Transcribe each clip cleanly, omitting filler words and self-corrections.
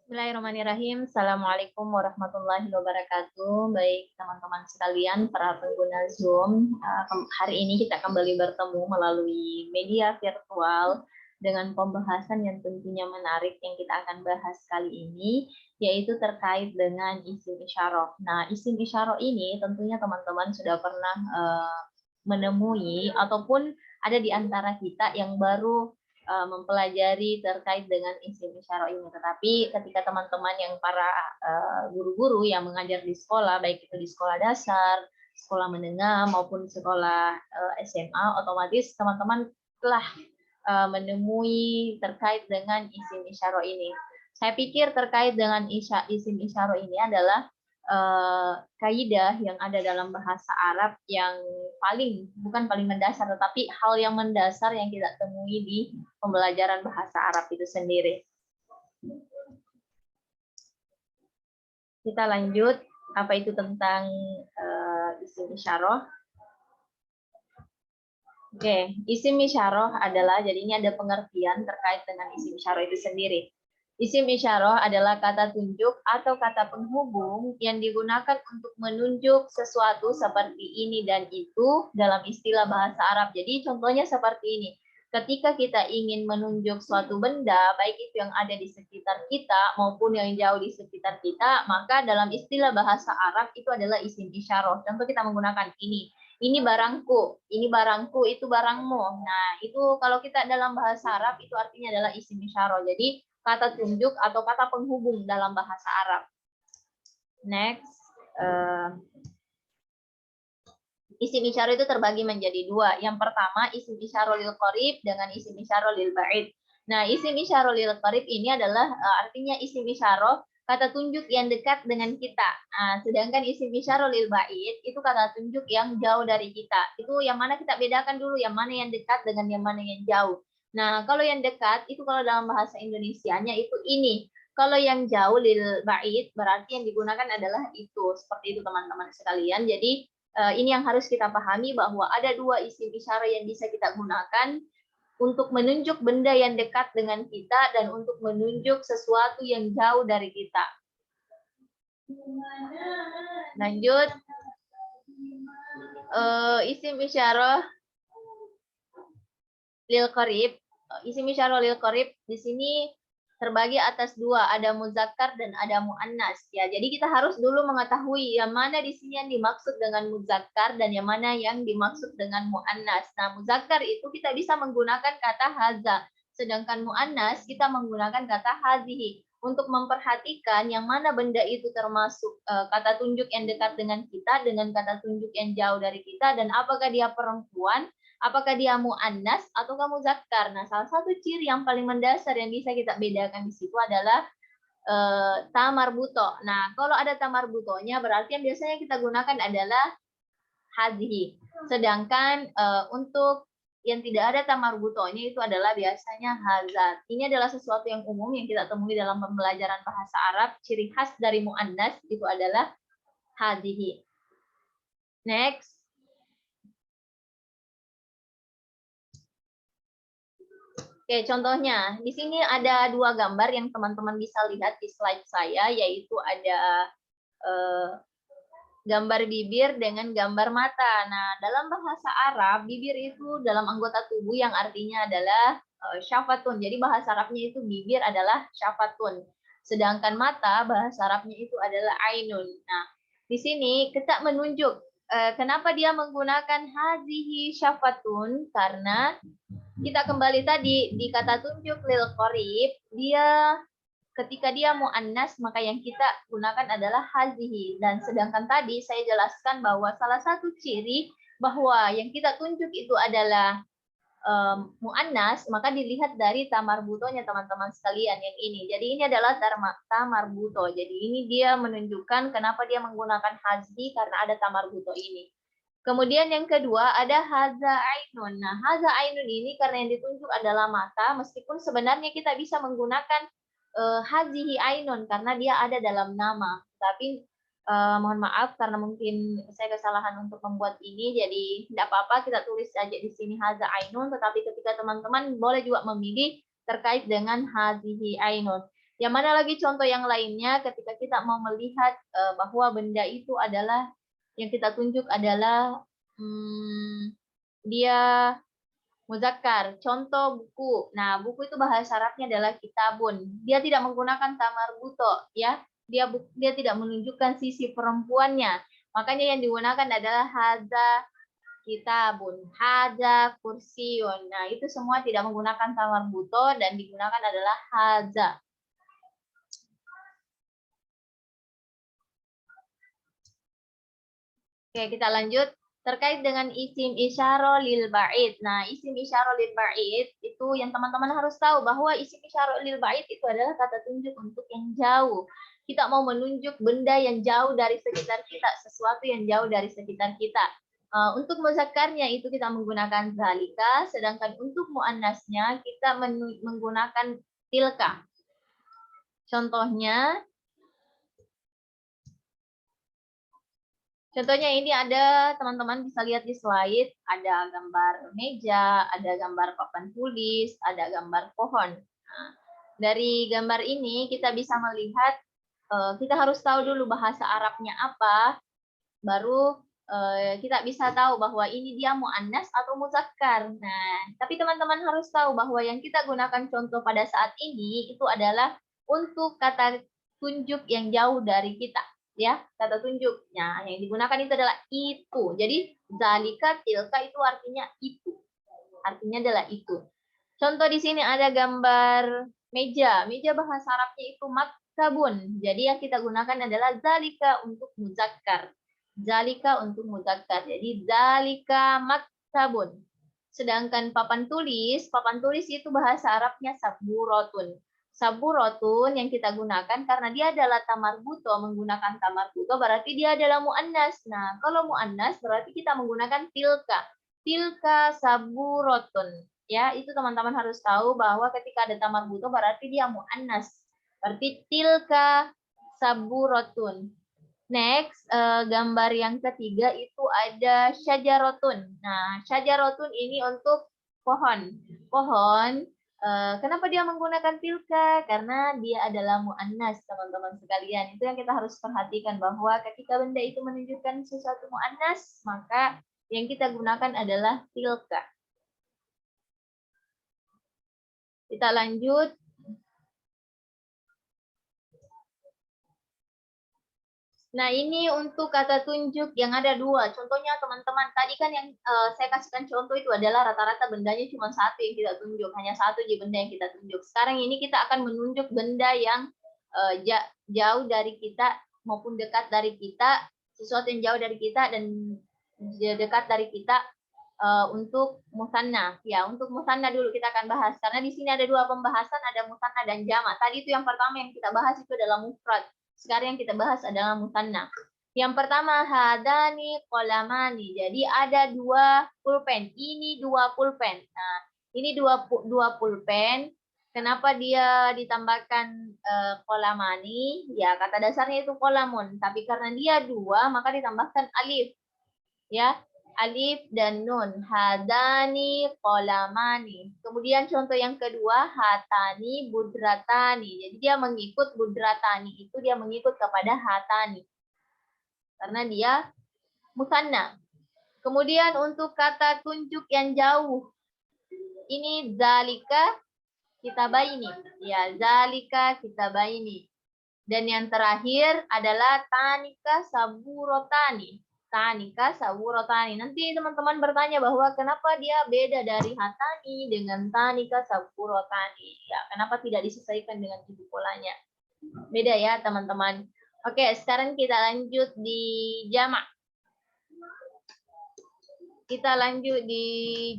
Bismillahirrahmanirrahim. Assalamualaikum warahmatullahi wabarakatuh. Baik teman-teman sekalian, para pengguna Zoom, hari ini kita kembali bertemu melalui media virtual dengan pembahasan yang tentunya menarik yang kita akan bahas kali ini, yaitu terkait dengan isim isyarah. Nah, isim isyarah ini tentunya teman-teman sudah pernah menemui ataupun ada di antara kita yang baru mempelajari terkait dengan isim isyarah ini. Tetapi ketika teman-teman yang para guru-guru yang mengajar di sekolah, baik itu di sekolah dasar, sekolah menengah maupun sekolah SMA, otomatis teman-teman telah menemui terkait dengan isim isyarah ini. Saya pikir terkait dengan isim isyarah ini adalah kaidah yang ada dalam bahasa Arab yang bukan paling mendasar, tetapi hal yang mendasar yang kita temui di pembelajaran bahasa Arab itu sendiri. Kita lanjut, apa itu tentang isim isyarah. Oke, isim isyarah adalah, jadi ini ada pengertian terkait dengan isim isyarah itu sendiri. Isim isyarah adalah kata tunjuk atau kata penghubung yang digunakan untuk menunjuk sesuatu seperti ini dan itu dalam istilah bahasa Arab. Jadi contohnya seperti ini. Ketika kita ingin menunjuk suatu benda, baik itu yang ada di sekitar kita maupun yang jauh di sekitar kita, maka dalam istilah bahasa Arab itu adalah isim isyarah. Contoh kita menggunakan ini. Ini barangku, itu barangmu. Nah, itu kalau kita dalam bahasa Arab itu artinya adalah isim isyarah. Jadi kata tunjuk atau kata penghubung dalam bahasa Arab. Next, isim isyarah itu terbagi menjadi dua. Yang pertama, isim isyarah lil qarib dengan isim isyarah lil ba'id. Nah, isim isyarah lil qarib ini adalah artinya isim isyarah kata tunjuk yang dekat dengan kita. Nah, sedangkan isim isyarah lil ba'id itu kata tunjuk yang jauh dari kita. Itu yang mana kita bedakan dulu, yang mana yang dekat dengan yang mana yang jauh. Nah, kalau yang dekat itu kalau dalam bahasa Indonesianya itu ini. Kalau yang jauh lil ba'id berarti yang digunakan adalah itu. Seperti itu teman-teman sekalian. Jadi ini yang harus kita pahami bahwa ada dua isim isyarah yang bisa kita gunakan untuk menunjuk benda yang dekat dengan kita dan untuk menunjuk sesuatu yang jauh dari kita. Lanjut. Isim isyarah lil qarib. Isim isyarah lil qarib di sini terbagi atas dua, ada muzakkar dan ada muannas. Ya, jadi kita harus dulu mengetahui yang mana di sini yang dimaksud dengan muzakkar dan yang mana yang dimaksud dengan muannas. Nah, muzakkar itu kita bisa menggunakan kata haza, sedangkan muannas kita menggunakan kata hazihi. Untuk memperhatikan yang mana benda itu termasuk kata tunjuk yang dekat dengan kita dengan kata tunjuk yang jauh dari kita, dan apakah dia perempuan, apakah dia muannas atau muzakkar. Nah, salah satu ciri yang paling mendasar yang bisa kita bedakan di situ adalah tamarbuto. Nah, kalau ada tamarbutonya berarti yang biasanya kita gunakan adalah hadhi. Sedangkan untuk yang tidak ada tamarbutonya itu adalah biasanya hazat. Ini adalah sesuatu yang umum yang kita temui dalam pembelajaran bahasa Arab. Ciri khas dari muannas itu adalah hadhi. Next. Oke, contohnya di sini ada dua gambar yang teman-teman bisa lihat di slide saya, yaitu ada gambar bibir dengan gambar mata. Nah, dalam bahasa Arab, bibir itu dalam anggota tubuh yang artinya adalah syafatun. Jadi bahasa Arabnya itu bibir adalah syafatun. Sedangkan mata bahasa Arabnya itu adalah ainun. Nah, di sini kita menunjuk kenapa dia menggunakan hazihi syafatun, karena kita kembali tadi di kata tunjuk lil qarib, dia ketika dia muannas maka yang kita gunakan adalah hazihi, dan sedangkan tadi saya jelaskan bahwa salah satu ciri bahwa yang kita tunjuk itu adalah muannas maka dilihat dari tamarbutonya teman-teman sekalian yang ini. Jadi ini adalah tamarbuto. Jadi ini dia menunjukkan kenapa dia menggunakan hazi karena ada tamarbuto ini. Kemudian yang kedua ada haza ainun. Nah, haza ainun ini karena yang ditunjuk adalah mata, meskipun sebenarnya kita bisa menggunakan hazihi ainun karena dia ada dalam nama. Tapi mohon maaf karena mungkin saya kesalahan untuk membuat ini, jadi tidak apa-apa kita tulis saja di sini haza ainun. Tetapi ketika teman-teman boleh juga memilih terkait dengan hazihi ainun. Yang mana lagi contoh yang lainnya ketika kita mau melihat bahwa benda itu adalah yang kita tunjuk adalah dia muzakkar. Contoh buku. Nah, buku itu bahasa Arabnya adalah kitabun. Dia tidak menggunakan tamar buto, ya. Dia tidak menunjukkan sisi perempuannya. Makanya yang digunakan adalah hadza kitabun, hadza kursiun. Nah, itu semua tidak menggunakan tamar buto dan digunakan adalah hadza. Oke, kita lanjut terkait dengan isim isyaro lil ba'id. Nah, isim isyaro lil ba'id itu yang teman-teman harus tahu bahwa isim isyaro lil ba'id itu adalah kata tunjuk untuk yang jauh. Kita mau menunjuk benda yang jauh dari sekitar kita, sesuatu yang jauh dari sekitar kita. Untuk muzakkarnya itu kita menggunakan zalika, sedangkan untuk muannasnya kita menggunakan tilka. Contohnya ini ada, teman-teman bisa lihat di slide, ada gambar meja, ada gambar papan tulis, ada gambar pohon. Nah, dari gambar ini kita bisa melihat, kita harus tahu dulu bahasa Arabnya apa, baru kita bisa tahu bahwa ini dia muannas atau muzakkar. Nah, tapi teman-teman harus tahu bahwa yang kita gunakan contoh pada saat ini itu adalah untuk kata tunjuk yang jauh dari kita. Ya, kata tunjuknya yang digunakan itu adalah itu. Jadi zalika, tilka itu artinya itu. Artinya adalah itu. Contoh di sini ada gambar meja. Meja bahasa Arabnya itu maktabun. Jadi yang kita gunakan adalah zalika untuk muzakkar. Zalika untuk muzakkar. Jadi zalika maktabun. Sedangkan papan tulis itu bahasa Arabnya saburotun. Saburotun yang kita gunakan karena dia adalah tamar buto, menggunakan tamar buto berarti dia adalah muannas. Nah, kalau muannas berarti kita menggunakan tilka. Tilka saburotun. Ya, itu teman-teman harus tahu bahwa ketika ada tamar buto berarti dia muannas. Berarti tilka saburotun. Next, gambar yang ketiga itu ada syajarotun. Nah, syajarotun ini untuk pohon. Pohon, kenapa dia menggunakan tilka? Karena dia adalah mu'annas, teman-teman sekalian. Itu yang kita harus perhatikan, bahwa ketika benda itu menunjukkan sesuatu mu'annas, maka yang kita gunakan adalah tilka. Kita lanjut. Nah, ini untuk kata tunjuk yang ada dua. Contohnya teman-teman, tadi kan yang saya kasihkan contoh itu adalah rata-rata bendanya cuma satu yang kita tunjuk. Hanya satu aja benda yang kita tunjuk. Sekarang ini kita akan menunjuk benda yang jauh dari kita maupun dekat dari kita. Sesuatu yang jauh dari kita dan dekat dari kita untuk musanna. Ya, untuk musanna dulu kita akan bahas. Karena di sini ada dua pembahasan, ada musanna dan jamak. Tadi itu yang pertama yang kita bahas itu adalah mufrad. Sekarang yang kita bahas adalah musanna. Yang pertama hadani qalamani. Jadi ada dua pulpen. Ini dua pulpen. Nah, ini dua pulpen. Kenapa dia ditambahkan qalamani? Ya, kata dasarnya itu qalamun. Tapi karena dia dua, maka ditambahkan alif. Ya, alif dan nun. Hadani qalamani. Kemudian contoh yang kedua, hatani budratani. Jadi dia mengikut budratani itu dia mengikut kepada hatani. Karena dia musanna. Kemudian untuk kata tunjuk yang jauh. Ini zalika kitabaini. Ya, zalika kitabaini. Dan yang terakhir adalah tanika saburotani. Tanika saburotani. Nanti teman-teman bertanya bahwa kenapa dia beda dari hatani dengan tanika saburotani. Ya, kenapa tidak disesuaikan dengan ibu polanya? Beda ya, teman-teman. Oke, sekarang kita lanjut di jamak. Kita lanjut di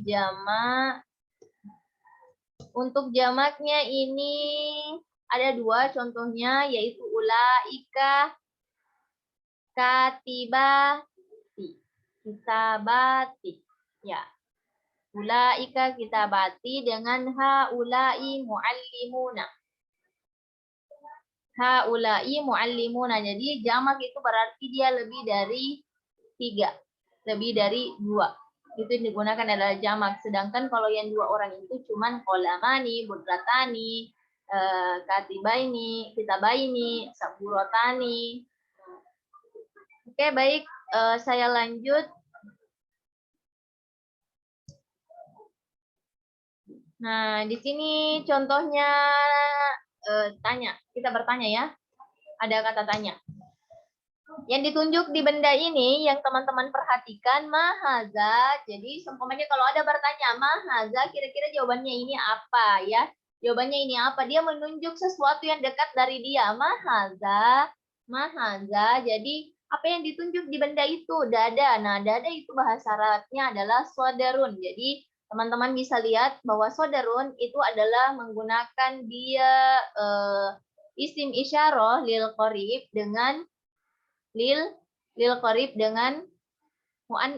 jamak. Untuk jamaknya ini ada dua contohnya, yaitu ulaika katibati. Kitabati. Ya. Ulaika kitabati dengan haulai muallimuna. Haulai muallimuna. Jadi jamak itu berarti dia lebih dari 3. Lebih dari 2. Itu yang digunakan adalah jamak. Sedangkan kalau yang 2 orang itu cuman qalamani, budratani, katibaini, kitabaini, saburotani. Oke, baik. Saya lanjut. Nah, di sini contohnya tanya. Kita bertanya ya. Ada kata tanya. Yang ditunjuk di benda ini yang teman-teman perhatikan mahaza. Jadi seumpamanya kalau ada bertanya mahaza, kira-kira jawabannya ini apa ya? Jawabannya ini apa? Dia menunjuk sesuatu yang dekat dari dia. Mahaza, mahaza. Jadi apa yang ditunjuk di benda itu? Dada. Nah, dada itu bahasa Arabnya adalah sodarun. Jadi teman-teman bisa lihat bahwa sodarun itu adalah menggunakan dia isim isyarah lil qorib dengan lil qarib dengan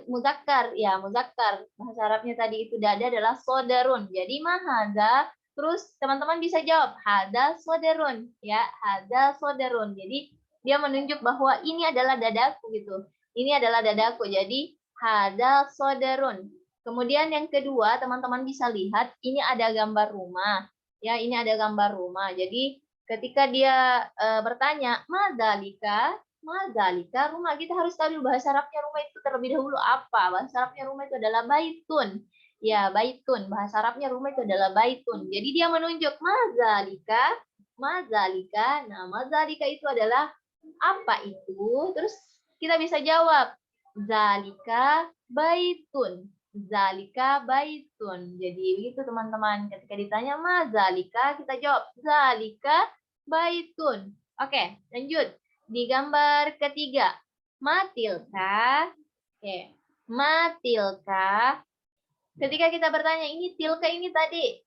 muzakkar ya, muzakkar. Bahasa Arabnya tadi itu dada adalah sodarun. Jadi mahadza, terus teman-teman bisa jawab hada sodarun ya, hada sodarun. Jadi dia menunjuk bahwa ini adalah dadaku gitu. Ini adalah dadaku. Jadi hada sodarun. Kemudian yang kedua, teman-teman bisa lihat ini ada gambar rumah. Ya, ini ada gambar rumah. Jadi ketika dia bertanya, "Madzalika?" Mazalika, rumah. Kita harus tahu dulu bahasa Arabnya rumah itu terlebih dahulu apa. Bahasa Arabnya rumah itu adalah baitun. Ya, baitun. Bahasa Arabnya rumah itu adalah baitun. Jadi dia menunjuk mazalika, mazalika. Nah, mazalika itu adalah apa itu? Terus kita bisa jawab, zalika baitun. Zalika baitun. Jadi begitu teman-teman. Ketika ditanya mazalika, kita jawab zalika baitun. Oke, lanjut. Di gambar ketiga, matilka. Oke, matilka. Ketika kita bertanya ini tilka ini tadi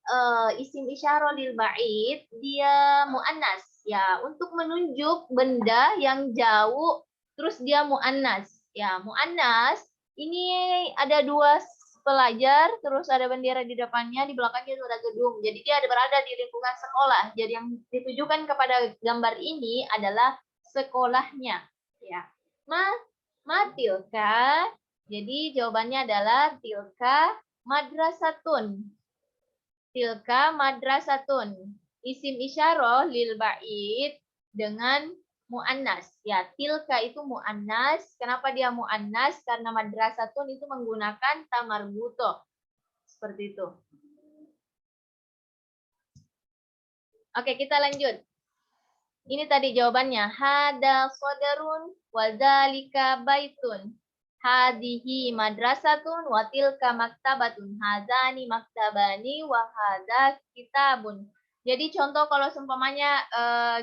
isim isyarah lil ba'id, dia muannas ya, untuk menunjuk benda yang jauh terus dia muannas. Ya, muannas ini ada dua pelajar, terus ada bendera di depannya, di belakangnya itu ada gedung. Jadi dia berada di lingkungan sekolah. Jadi yang ditujukan kepada gambar ini adalah sekolahnya. Ya, matilka. Jadi jawabannya adalah tilka madrasatun. Tilka madrasatun. Isim isyarah lil ba'id dengan mu'annas. Ya, tilka itu mu'annas. Kenapa dia mu'annas? Karena madrasatun itu menggunakan tamarbuto. Seperti itu. Oke, kita lanjut. Ini tadi jawabannya. Hada sodarun wazalika baitun. Hadihi madrasatun wa tilka maktabatun. Hazani maktabani wa hadza kitabun. Jadi contoh kalau seumpamanya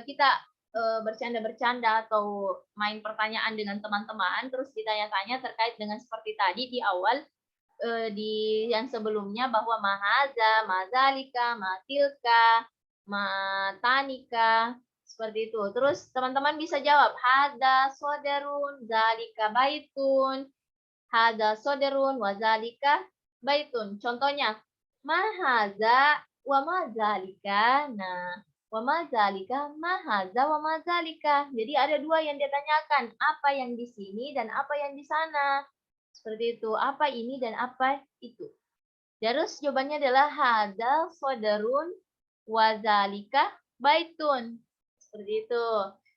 kita bercanda-bercanda atau main pertanyaan dengan teman-teman terus ditanya-tanya terkait dengan seperti tadi di awal di yang sebelumnya bahwa mahaza, mazalika, matilka, matanika seperti itu. Terus teman-teman bisa jawab hada sodarun, zalika baitun, hada sodarun, wazalika baitun. Contohnya mahaza wa mazalika. Nah, wa mazalika, mahaza wa mazalika. Jadi ada dua yang ditanyakan, apa yang di sini dan apa yang di sana. Seperti itu, apa ini dan apa itu. Terus jawabannya adalah hada sodarun wazalika baitun. Seperti itu.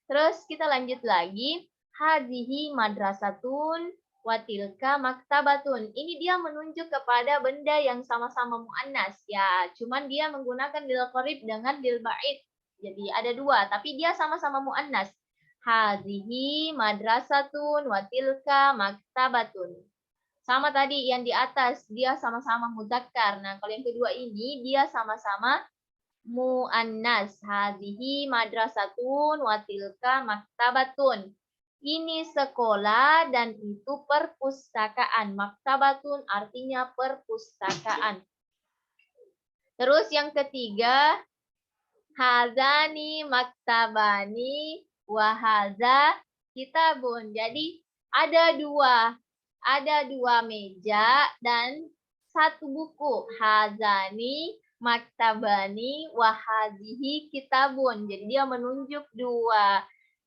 Terus kita lanjut lagi. Hadhihi madrasatun watilka maktabatun. Ini dia menunjuk kepada benda yang sama-sama mu'annas. Ya, cuman dia menggunakan lil qarib dengan lil ba'id. Jadi ada dua, tapi dia sama-sama mu'annas. Hadhihi madrasatun watilka maktabatun. Sama tadi yang di atas, dia sama-sama muzakkar. Nah, kalau yang kedua ini, dia sama-sama mu'annas. Hadhihi madrasatun watilka maktabatun. Ini sekolah dan itu perpustakaan. Maktabatun artinya perpustakaan. Terus yang ketiga, hazani maktabani wahaza kitabun. Jadi ada dua meja dan satu buku. Hazani maktabani wahazihi kitabun. Jadi dia menunjuk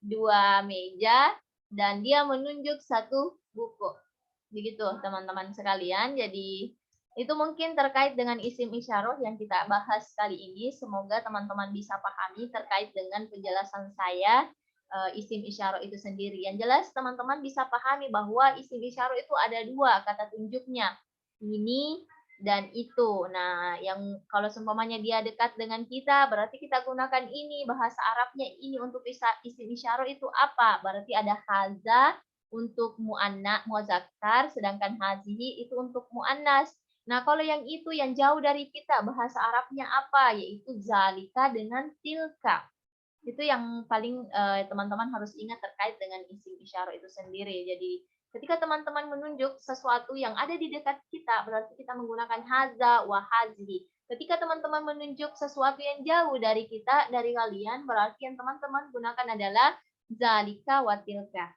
dua meja dan dia menunjuk satu buku. Begitu teman-teman sekalian. Jadi Itu mungkin terkait dengan isim isyarah yang kita bahas kali ini. Semoga teman-teman bisa pahami terkait dengan penjelasan saya isim isyarah itu sendiri. Yang jelas teman-teman bisa pahami bahwa isim isyarah itu ada dua kata tunjuknya. Ini dan itu. Nah, yang kalau seumpamanya dia dekat dengan kita, berarti kita gunakan ini. Bahasa Arabnya ini untuk isim isyarah itu apa? Berarti ada haza untuk muanna muzakkar, sedangkan hazihi itu untuk muannas. Nah, kalau yang itu yang jauh dari kita, bahasa Arabnya apa? Yaitu zalika dengan tilka. Itu yang paling teman-teman harus ingat terkait dengan isim isyarah itu sendiri. Jadi, ketika teman-teman menunjuk sesuatu yang ada di dekat kita, berarti kita menggunakan haza wa hazihi. Ketika teman-teman menunjuk sesuatu yang jauh dari kita, dari kalian, berarti yang teman-teman gunakan adalah zalika wa tilka.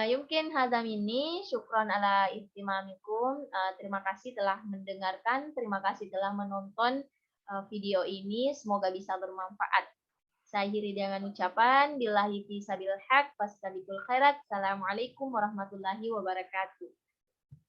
Yumkin hadza minni, syukron ala istimamikum. Terima kasih telah mendengarkan, terima kasih telah menonton video ini. Semoga bisa bermanfaat. Saya akhiri dengan ucapan billahi fi sabil haq fastabiqul khairat. Assalamualaikum warahmatullahi wabarakatuh.